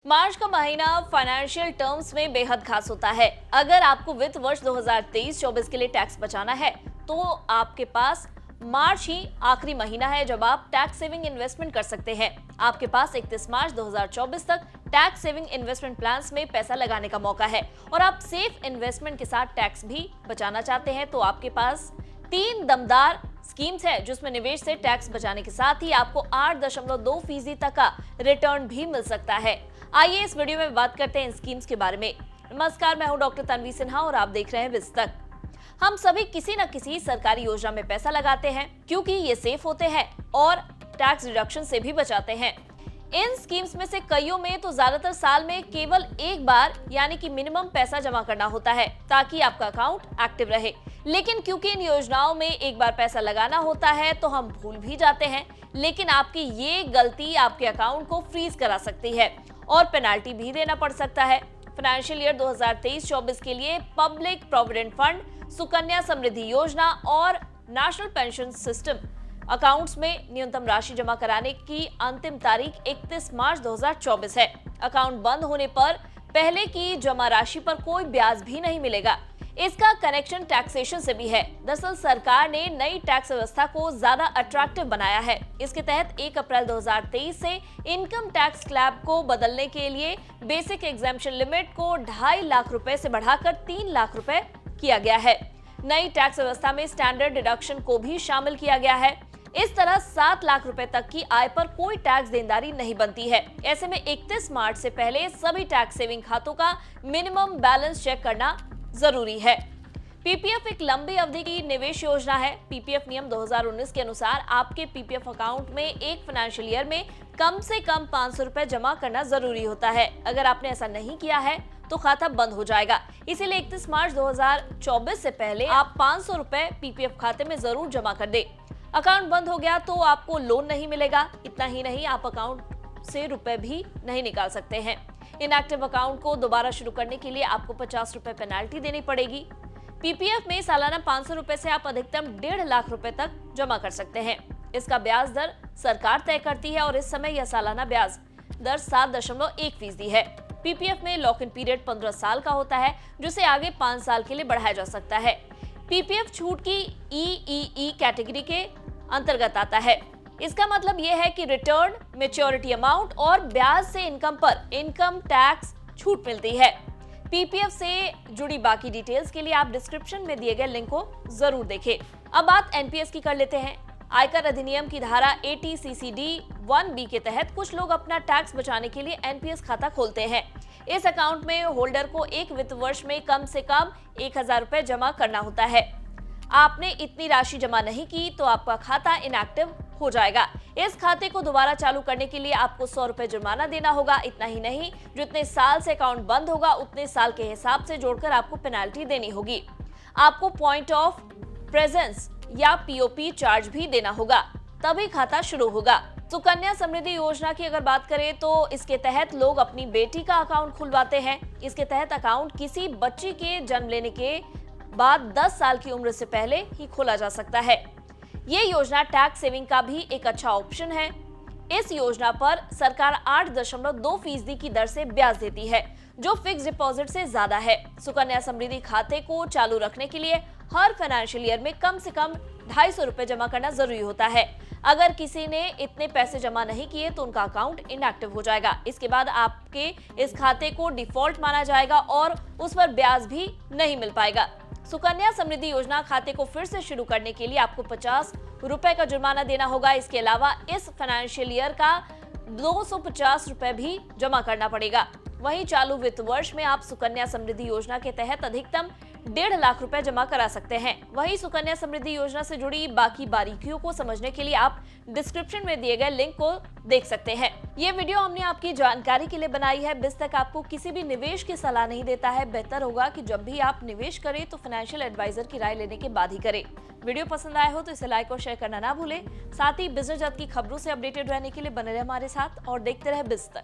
मार्च का महीना financial terms में बेहद खास होता है। अगर आपको वित्त वर्ष 2023-24 के लिए टैक्स बचाना है तो आपके पास मार्च ही आखिरी महीना है जब आप टैक्स सेविंग इन्वेस्टमेंट कर सकते हैं। आपके पास 31 मार्च 2024 तक टैक्स सेविंग इन्वेस्टमेंट प्लान्स में पैसा लगाने का मौका है और आप सेफ इन्वेस्टमेंट के साथ टैक्स भी बचाना चाहते हैं तो आपके पास 3 दमदार स्कीम्स है जिसमें निवेश से टैक्स बचाने के साथ ही आपको 8.2% तक का रिटर्न भी मिल सकता है। आइए इस वीडियो में बात करते हैं इन स्कीम्स के बारे में। नमस्कार, मैं हूं डॉक्टर तन्वी सिन्हा और आप देख रहे हैं विज़ तक। हम सभी किसी न किसी सरकारी योजना में पैसा लगाते हैं क्योंकि ये सेफ होते हैं और टैक्स डिडक्शन से भी बचाते हैं। इन स्कीम्स में से कईयों में तो ज्यादातर साल में केवल एक बार यानी कि मिनिमम पैसा जमा करना होता है ताकि आपका अकाउंट एक्टिव रहे। लेकिन क्योंकि इन योजनाओं में एक बार पैसा लगाना होता है तो हम भूल भी जाते हैं, लेकिन आपकी ये गलती आपके अकाउंट को फ्रीज करा सकती है और पेनाल्टी भी देना पड़ सकता है। फाइनेंशियल ईयर 2023-24 के लिए public provident fund, Sukanya Samriddhi योजना और नेशनल पेंशन सिस्टम अकाउंट्स में न्यूनतम राशि जमा कराने की अंतिम तारीख 31 मार्च 2024 है। अकाउंट बंद होने पर पहले की जमा राशि पर कोई ब्याज भी नहीं मिलेगा। इसका कनेक्शन टैक्सेशन से भी है। दरअसल सरकार ने नई टैक्स व्यवस्था को ज्यादा अट्रैक्टिव बनाया है। इसके तहत 1 अप्रैल 2023 से इनकम टैक्स स्लैब को बदलने के लिए बेसिक एग्जेम्पशन लिमिट को 2.5 लाख रुपए से बढ़ाकर 3 लाख रुपए किया गया है। नई टैक्स व्यवस्था में स्टैंडर्ड डिडक्शन को भी शामिल किया गया है। इस तरह 7 लाख रुपए तक की आय पर कोई टैक्स देनदारी नहीं बनती है। ऐसे में 31 मार्च से पहले सभी टैक्स सेविंग खातों का मिनिमम बैलेंस चेक करना जरूरी है। पीपीएफ एक लंबी अवधि की निवेश योजना है। पीपीएफ नियम 2019 के अनुसार आपके पीपीएफ अकाउंट में एक फाइनेंशियल ईयर में कम से कम 500 रुपए जमा करना जरूरी होता है। अगर आपने ऐसा नहीं किया है तो खाता बंद हो जाएगा। इसीलिए 31 मार्च 2024 से पहले आप 500 रुपए पीपीएफ खाते में जरूर जमा कर दे। अकाउंट बंद हो गया तो आपको लोन नहीं मिलेगा। इतना ही नहीं, आप अकाउंट से रुपए भी नहीं निकाल सकते हैं। इनएक्टिव अकाउंट को दोबारा शुरू करने के लिए आपको 50 रुपए पेनाल्टी देनी पड़ेगी। पीपीएफ में सालाना 500 रुपए से आप अधिकतम 1.5 लाख रुपए तक जमा कर सकते हैं। इसका ब्याज दर सरकार तय करती है और इस समय यह सालाना ब्याज दर 7.1% है। पीपीएफ में लॉक इन पीरियड 15 साल का होता है, जिसे आगे 5 साल के लिए बढ़ाया जा सकता है। पीपीएफ छूट की ईईई कैटेगरी के अंतर्गत आता है। इसका मतलब यह है कि रिटर्न, मैच्योरिटी अमाउंट और ब्याज से इनकम पर इनकम टैक्स छूट मिलती है। पीपीएफ से जुड़ी बाकी डिटेल्स के लिए आप डिस्क्रिप्शन में दिए गए लिंक को जरूर देखें। अब बात एनपीएस की कर लेते हैं। आयकर अधिनियम की धारा 80CCD 1B के तहत कुछ लोग अपना टैक्स बचाने के लिए एनपीएस खाता खोलते हैं। इस अकाउंट में होल्डर को एक वित्त वर्ष में कम से कम 1000 रुपए जमा करना होता है। आपने इतनी राशि जमा नहीं की तो आपका खाता इनएक्टिव हो जाएगा। इस खाते को दोबारा चालू करने के लिए आपको 100 रुपए जुर्माना देना होगा। इतना ही नहीं, जितने साल से अकाउंट बंद होगा उतने साल के हिसाब से जोड़कर आपको पेनाल्टी देनी होगी। आपको पॉइंट ऑफ प्रेजेंस या पीओपी चार्ज भी देना होगा, तभी खाता शुरू होगा। सुकन्या समृद्धि योजना की अगर बात करें तो इसके तहत लोग अपनी बेटी का अकाउंट खुलवाते हैं। इसके तहत अकाउंट किसी बच्ची के जन्म लेने के बाद 10 साल की उम्र से पहले ही खोला जा सकता है। ये योजना टैक्स सेविंग का भी एक अच्छा ऑप्शन है। इस योजना पर सरकार 8.2% की दर से ब्याज देती है, जो फिक्स डिपॉजिट से ज्यादा है। सुकन्या समृद्धि खाते को चालू रखने के लिए हर फाइनेंशियल ईयर में कम से कम 250 रुपए जमा करना जरूरी होता है। अगर किसी ने इतने पैसे जमा नहीं किए तो उनका अकाउंट इनएक्टिव हो जाएगा। इसके बाद आपके इस खाते को डिफॉल्ट माना जाएगा और उस पर ब्याज भी नहीं मिल पाएगा। सुकन्या समृद्धि योजना खाते को फिर से शुरू करने के लिए आपको 50 रुपए का जुर्माना देना होगा। इसके अलावा इस फाइनेंशियल ईयर का 250 रुपए भी जमा करना पड़ेगा। वहीं चालू वित्त वर्ष में आप सुकन्या समृद्धि योजना के तहत अधिकतम 1.5 लाख रुपए जमा करा सकते हैं। वहीं सुकन्या समृद्धि योजना से जुड़ी बाकी बारीकियों को समझने के लिए आप डिस्क्रिप्शन में दिए गए लिंक को देख सकते हैं। ये वीडियो हमने आपकी जानकारी के लिए बनाई है। बिज़ तक आपको किसी भी निवेश की सलाह नहीं देता है। बेहतर होगा कि जब भी आप निवेश करें तो फाइनेंशियल एडवाइजर की राय लेने के बाद ही करें। वीडियो पसंद आए हो तो इसे लाइक और शेयर करना ना भूलें। साथ ही बिजनेस जगत की खबरों से अपडेटेड रहने के लिए बने रहे हमारे साथ और देखते रहे बिज़ तक।